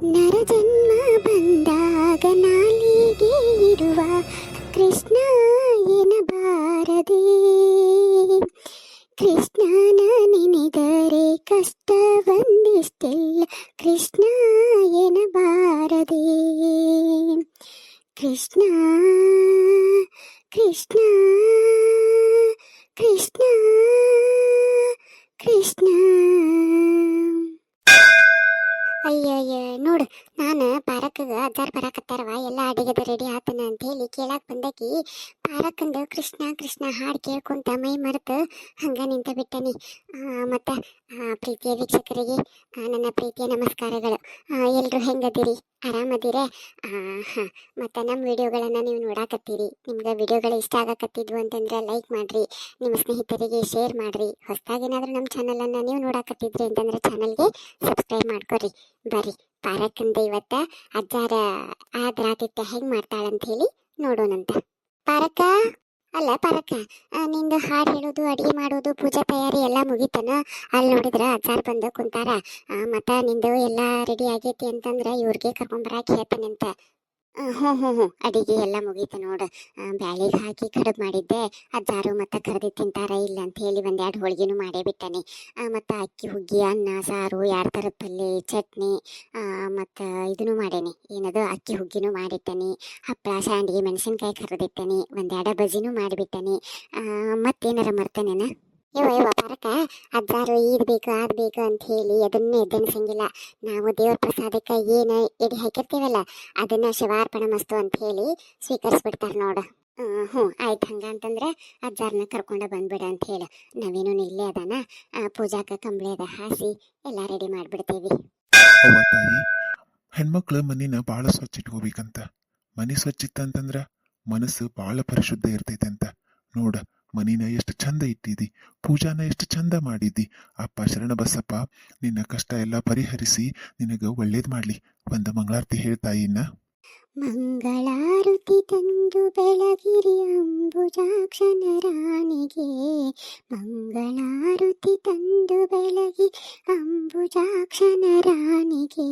ನರಜನ್ಮ ಬಂದಾಗ ನಾಲಿಗೆ ಇರುವ ಕೃಷ್ಣ ಎನಬಾರದೆ, ಕೃಷ್ಣನ ನೆನೆದರೆ ಕಷ್ಟ ಬಂದಿಷ್ಟೆಲ್ಲ ಕೃಷ್ಣ ಎನಬಾರದೆ. ಕೃಷ್ಣ ಕೃಷ್ಣ ಕೃಷ್ಣ ಕೃಷ್ಣ. ಅಯ್ಯಯ್ಯ ನೋಡು, ನಾನು ಪಾರಕ್ಗೆ ಅಜ್ಜಾರ್ ಬರಾಕತ್ತಾರವ, ಎಲ್ಲ ಅಡಿಗೆದ ರೆಡಿ ಆತನ ಅಂತ ಹೇಳಿ ಕೇಳಾಕ್ ಬಂದಾಕಿ ಪಾರಕ್ಕಂದು ಕೃಷ್ಣ ಕೃಷ್ಣ ಹಾಡು ಕೇಳ್ಕೊಂತ ಮೈ ಮರೆತು ಹಂಗ ನಿಂತ ಬಿಟ್ಟನಿ. ಮತ್ತು ಪ್ರೀತಿಯ ವೀಕ್ಷಕರಿಗೆ ನನ್ನ ಪ್ರೀತಿಯ ನಮಸ್ಕಾರಗಳು. ಎಲ್ಲರೂ ಹೆಂಗದಿರಿ? ಆರಾಮದಿರೇ? ಹಾಂ, ಮತ್ತು ನಮ್ಮ ವಿಡಿಯೋಗಳನ್ನು ನೀವು ನೋಡಾಕತ್ತೀರಿ. ನಿಮ್ಗೆ ವಿಡಿಯೋಗಳು ಇಷ್ಟ ಆಗಕತ್ತಿದ್ವು ಅಂತಂದ್ರೆ ಲೈಕ್ ಮಾಡಿರಿ, ನಿಮ್ಮ ಸ್ನೇಹಿತರಿಗೆ ಶೇರ್ ಮಾಡಿರಿ. ಹೊಸದಾಗೇನಾದರೂ ನಮ್ಮ ಚಾನಲನ್ನು ನೀವು ನೋಡಾಕತ್ತಿದ್ರಿ ಅಂತಂದ್ರೆ ಚಾನಲ್ಗೆ ಸಬ್ಸ್ಕ್ರೈಬ್ ಮಾಡ್ಕೊರಿ. ಬರ್ರಿ, ಪಾರಕ್ಕಂದ ಇವತ್ತ ಅಜ್ಜಾರ ಆದ್ರಾತಿಥ್ಯ ಹೆಂಗೆ ಮಾಡ್ತಾಳಂತ ಹೇಳಿ ನೋಡೋಣಂತ. ಪಾರಕ್ಕ, ಅಲ್ಲ ಪಾರಕ್ಕ, ನಿಂದು ಹಾಡು ಹೇಳೋದು, ಅಡುಗೆ ಮಾಡೋದು, ಪೂಜೆ ತಯಾರಿ ಎಲ್ಲ ಮುಗಿತನ? ಅಲ್ಲಿ ನೋಡಿದ್ರೆ ಅಜ್ಜಾರ್ ಬಂದು ಕುಂತಾರ. ಮತ್ತು ನಿಂದು ಎಲ್ಲ ರೆಡಿ ಆಗೈತಿ ಅಂತಂದ್ರೆ ಇವ್ರಿಗೆ ಕರ್ಕೊಂಬರಾಕಿ ಹೇಳ್ತಾನಂತ. ಹ್ಞೂ ಹ್ಞೂ ಹ್ಞೂ, ಅಡಿಗೆ ಎಲ್ಲ ಮುಗೀತು ನೋಡು. ಬ್ಯಾಳಿಗೆ ಹಾಕಿ ಕಡುಬು ಮಾಡಿದ್ದೆ. ಅಜ್ಜಾರು ಮತ್ತು ಕರೆದಿ ತಿಂತಾರ ಇಲ್ಲ ಅಂತ ಹೇಳಿ ಒಂದೆರಡು ಹೋಳಿಗೆನೂ ಮಾಡೇ ಬಿಟ್ಟನೆ. ಮತ್ತು ಅಕ್ಕಿ ಹುಗ್ಗಿ, ಅನ್ನ ಸಾರು, ಎರಡು ಥರದ ಪಲ್ಯ, ಚಟ್ನಿ, ಮತ್ತು ಇದನ್ನು ಮಾಡೇನಿ, ಏನದು ಅಕ್ಕಿ ಹುಗ್ಗಿನೂ ಮಾಡಿಟ್ಟನಿ. ಹಪ್ಪಳ, ಶಾಂಡ್ಗಿ, ಮೆಣಸಿನ್ಕಾಯಿ ಕರೆದಿಟ್ಟನಿ. ಒಂದೆರಡು ಬಜಿನೂ ಮಾಡಿಬಿಟ್ಟನಿ. ಮತ್ತೇನಾರ ಮರ್ತೇನೇನ? ಯವ್ವ ಪಾರಕ, ಅಜ್ಜಾರು ಇದು ಬೇಕು ಅದು ಬೇಕು ಅಂತ ಹೇಳಿ ಅದನ್ನೇ ಎದ್ದೆನಿಸಂಗಿಲ್ಲ. ನಾವು ದೇವ್ರ ಪ್ರಸಾದಕ್ಕೆ ಏನು ಎಡೆ ಹಾಕಿರ್ತೀವಲ್ಲ ಅದನ್ನ ಶಿವಾರ್ಪಣ ಮಸ್ತು ಅಂತ ಹೇಳಿ ಸ್ವೀಕರಿಸ್ಬಿಡ್ತಾರೆ ನೋಡು. ಹ್ಞೂ ಆಯ್ತು, ಹಂಗಂತಂದ್ರೆ ಅಜ್ಜಾರನ್ನ ಕರ್ಕೊಂಡು ಬಂದ್ಬಿಡ ಅಂತ ಹೇಳಿ. ನಾವೇನು ಇಲ್ಲೇ ಅದಾನ, ಪೂಜಾಕ ಕಂಬಳಿ ಅದ ಹಾಸಿ ಎಲ್ಲ ರೆಡಿ ಮಾಡಿಬಿಡ್ತೀವಿ. ಅವ್ವ ತಾಯಿ, ಹೆಣ್ಮಕ್ಳು ಮನಿನ ಭಾಳ ಸ್ವಚ್ಛ ಇಟ್ಕೋಬೇಕಂತ. ಮನೆ ಸ್ವಚ್ಛ ಇತ್ತಂತಂದ್ರೆ ಮನಸ್ಸು ಭಾಳ ಪರಿಶುದ್ಧ ಇರ್ತೈತೆ ಅಂತ. ನೋಡ, ಮನಿನ ಎಷ್ಟು ಚಂದ ಇಟ್ಟಿದ್ದಿ, ಪೂಜಾನ ಎಷ್ಟು ಚಂದ ಮಾಡಿದ್ದಿ. ಅಪ್ಪ ಶರಣ ಬಸಪ್ಪ ನಿನ್ನ ಕಷ್ಟ ಎಲ್ಲ ಪರಿಹರಿಸಿ ನಿನಗೆ ಒಳ್ಳೇದು ಮಾಡಲಿ. ಒಂದು ಮಂಗಳಾರತಿ ಹೇಳ್ತಾಯಿನ್ನ. ಮಂಗಳಾರುತಿ ತಂದು ಬೆಳಗಿರಿ ಅಂಬುಜಾಕ್ಷನ ರಾಣಿಗೆ, ಮಂಗಳಾರುತಿ ತಂದು ಬೆಳಗಿ ಅಂಬುಜಾಕ್ಷನ ರಾಣಿಗೆ,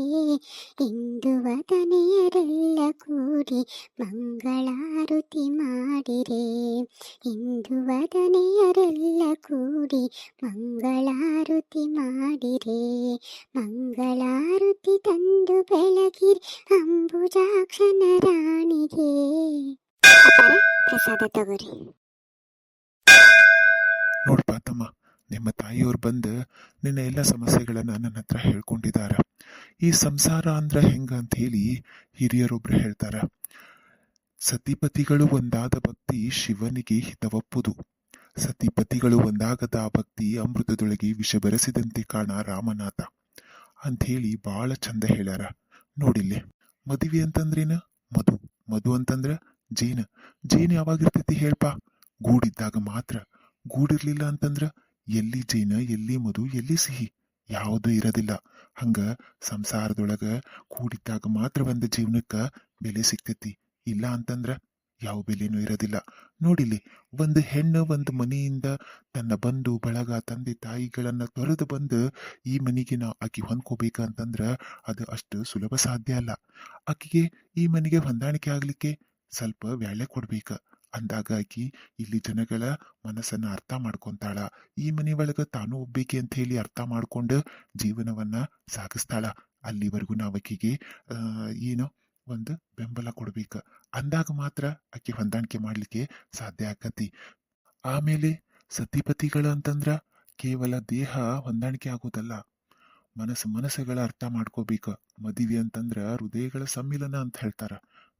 ಇಂದು ವದನೆಯರೆಲ್ಲ ಕೂಡಿ ಮಂಗಳಾರುತಿ ಮಾಡಿರೆ, ಇಂದು ವದನೆಯರೆಲ್ಲ ಕೂಡಿ ಮಂಗಳಾರುತಿ ಮಾಡಿರೆ, ಮಂಗಳಾರುತಿ ತಂದು ಬೆಳಗಿರಿ ಅಂಬುಜಾಕ್ಷನ ರಾಣಿಗೆ. ಪ್ರಸಾದ ತಗೋರಿ. ನೋಡ್ಪ ತಮ್ಮ, ನಿಮ್ಮ ತಾಯಿಯವ್ರು ಬಂದು ನಿನ್ನ ಎಲ್ಲ ಸಮಸ್ಯೆಗಳನ್ನ ನನ್ನ ಹತ್ರ ಹೇಳ್ಕೊಂಡಿದ್ದಾರ. ಈ ಸಂಸಾರ ಅಂದ್ರ ಹೆಂಗ ಅಂತ ಹೇಳಿ ಹಿರಿಯರೊಬ್ರು ಹೇಳ್ತಾರ. ಸತಿಪತಿಗಳು ಒಂದಾದ ಭಕ್ತಿ ಶಿವನಿಗೆ ಹಿತವಪ್ಪುದು, ಸತಿಪತಿಗಳು ಒಂದಾಗದ ಭಕ್ತಿ ಅಮೃತದೊಳಗೆ ವಿಷ ಬೆರೆಸಿದಂತೆ ಕಾಣ ರಾಮನಾಥ ಅಂಥೇಳಿ ಭಾಳ ಚಂದ ಹೇಳ್ಯಾರ. ನೋಡಿಲ್ಲಿ, ಮದುವೆ ಅಂತಂದ್ರೇನ? ಮಧು. ಮಧು ಅಂತಂದ್ರ ಜೇನು. ಜೇನು ಯಾವಾಗಿರ್ತೈತಿ ಹೇಳ್ಪ? ಗೂಡಿದ್ದಾಗ ಮಾತ್ರ. ಗೂಡಿರ್ಲಿಲ್ಲ ಅಂತಂದ್ರ ಎಲ್ಲಿ ಜೇನು, ಎಲ್ಲಿ ಮಧು, ಎಲ್ಲಿ ಸಿಹಿ, ಯಾವುದೂ ಇರೋದಿಲ್ಲ. ಹಂಗ ಸಂಸಾರದೊಳಗ ಕೂಡಿದ್ದಾಗ ಮಾತ್ರ ಒಂದು ಜೀವನಕ್ಕ ಬೆಲೆ ಸಿಗ್ತೈತಿ. ಇಲ್ಲ ಅಂತಂದ್ರ ಯಾವ ಬೆಲೆನೂ ಇರೋದಿಲ್ಲ. ನೋಡಿಲ್ಲಿ, ಒಂದು ಹೆಣ್ಣು ಒಂದು ಮನೆಯಿಂದ ತನ್ನ ಬಂಧು ಬಳಗ, ತಂದೆ ತಾಯಿಗಳನ್ನ ತೊರೆದು ಬಂದು ಈ ಮನೆಗೆ ಆಕಿ ಹೊಂದ್ಕೋಬೇಕಂತಂದ್ರ ಅದು ಅಷ್ಟು ಸುಲಭ ಸಾಧ್ಯ ಅಲ್ಲ. ಆಕಿಗೆ ಈ ಮನೆಗೆ ಹೊಂದಾಣಿಕೆ ಆಗ್ಲಿಕ್ಕೆ ಸ್ವಲ್ಪ ವ್ಯಾಳೆ ಕೊಡ್ಬೇಕ. ಅಂದಾಗ ಆಕಿ ಇಲ್ಲಿ ಜನಗಳ ಮನಸ್ಸನ್ನ ಅರ್ಥ ಮಾಡ್ಕೊಂತಾಳ. ಈ ಮನೆ ಒಳಗ ತಾನು ಒಬ್ಬೇಕೆ ಅಂತ ಹೇಳಿ ಅರ್ಥ ಮಾಡ್ಕೊಂಡು ಜೀವನವನ್ನ ಸಾಗಿಸ್ತಾಳ. ಅಲ್ಲಿವರೆಗೂ ನಾವು ಆಕಿಗೆ ಏನೋ ಒಂದು ಬೆಂಬಲ ಕೊಡ್ಬೇಕ. ಅಂದಾಗ ಮಾತ್ರ ಆಕೆ ಹೊಂದಾಣಿಕೆ ಮಾಡ್ಲಿಕ್ಕೆ ಸಾಧ್ಯ ಆಕತಿ. ಆಮೇಲೆ ಸತಿಪತಿಗಳು ಅಂತಂದ್ರ ಕೇವಲ ದೇಹ ಹೊಂದಾಣಿಕೆ ಆಗೋದಲ್ಲ, ಮನಸ್ಸುಗಳ ಅರ್ಥ ಮಾಡ್ಕೋಬೇಕು. ಮದುವೆ ಅಂತಂದ್ರ ಹೃದಯಗಳ ಸಮ್ಮಿಲನ ಅಂತ ಹೇಳ್ತಾರ.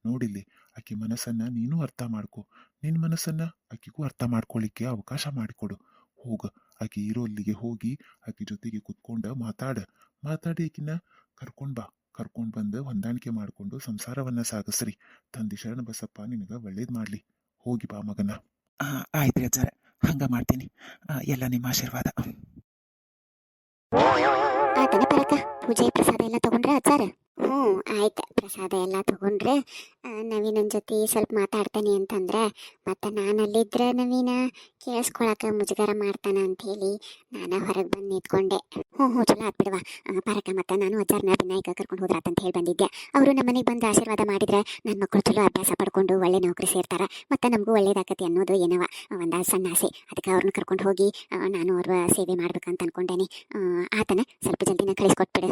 ನೋಡಿಲ್ಲಿ, ಆಕೆ ಮನಸ್ಸನ್ನ ನೀನು ಅರ್ಥ ಮಾಡ್ಕೊ, ನಿನ್ನ ಮನಸ್ಸನ್ನ ಆಕೆಗೂ ಅರ್ಥ ಮಾಡ್ಕೊಳ್ಳಿಕ್ಕೆ ಅವಕಾಶ ಮಾಡಿಕೊಡು. ಹೋಗ, ಆಕೆ ಇರೋ ಅಲ್ಲಿಗೆ ಹೋಗಿ ಆಕೆ ಜೊತೆಗೆ ಕುತ್ಕೊಂಡ ಮಾತಾಡಿ ಆಕಿನ ಕರ್ಕೊಂಡ್ ಬಂದು ಹೊಂದಾಣಿಕೆ ಮಾಡ್ಕೊಂಡು ಸಂಸಾರವನ್ನ ಸಾಗಿಸ್ರಿ. ತಂದೆ ಶರಣ ಬಸಪ್ಪ ನಿನಗ ಒಳ್ಳೇದ್ ಮಾಡ್ಲಿ. ಹೋಗಿ ಬಾ ಮಗನ. ಆಯ್ತು ಅಜ್ಜಾರ, ಹಂಗ ಮಾಡ್ತೀನಿ. ಎಲ್ಲ ನಿಮ್ಮ ಆಶೀರ್ವಾದ. ಆತನ ಪರಕ ಪೂಜೆ ಪ್ರಸಾದ ಎಲ್ಲ ತಗೊಂಡ್ರೆ ಅಜ್ಜಾರ? ಹ್ಞೂ ಆಯ್ತು ಪ್ರಸಾದ ಎಲ್ಲ ತಗೊಂಡ್ರೆ ನವೀನನ ಜೊತೆ ಸ್ವಲ್ಪ ಮಾತಾಡ್ತಾನೆ ಅಂತಂದ್ರೆ ಮತ್ತು ನಾನು ಅಲ್ಲಿದ್ರೆ ನವೀನ ಕೇಳಿಸ್ಕೊಳಕ್ಕೆ ಮುಜುಗರ ಮಾಡ್ತಾನೆ ಅಂಥೇಳಿ ನಾನು ಹೊರಗೆ ಬಂದು ನಿಂತ್ಕೊಂಡೆ. ಹ್ಞೂ ಚಲೋ ಆತ್ ಬಿಡವಾ. ಪರಕ ಮತ್ತು ನಾನು ಅಜ್ಜಾರನ್ನ ವಿನಾಯಕ ಕರ್ಕೊಂಡು ಹೋದ್ರಾತಂತ ಹೇಳಿ ಬಂದಿದ್ದೆ. ಅವರು ನಮ್ಮ ಮನೆಗೆ ಬಂದು ಆಶೀರ್ವಾದ ಮಾಡಿದ್ರೆ ನನ್ನ ಮಕ್ಕಳು ಚಲೋ ಅಭ್ಯಾಸ ಪಡ್ಕೊಂಡು ಒಳ್ಳೆ ನೌಕರಿ ಸೇರ್ತಾರೆ ಮತ್ತು ನಮಗೂ ಒಳ್ಳೇದಾಕತಿ ಅನ್ನೋದು ಏನವ ಒಂದು ಸಣ್ಣ ಆಸೆ. ಅದಕ್ಕೆ ಅವ್ರನ್ನ ಕರ್ಕೊಂಡು ಹೋಗಿ ನಾನು ಅವ್ರ ಸೇವೆ ಮಾಡ್ಬೇಕಂತ ಅನ್ಕೊಂಡೇನೆ. ಆತನ ಸ್ವಲ್ಪ ಜಲ್ದಿನ ಕಳಿಸ್ಕೊಟ್ಬಿಡು.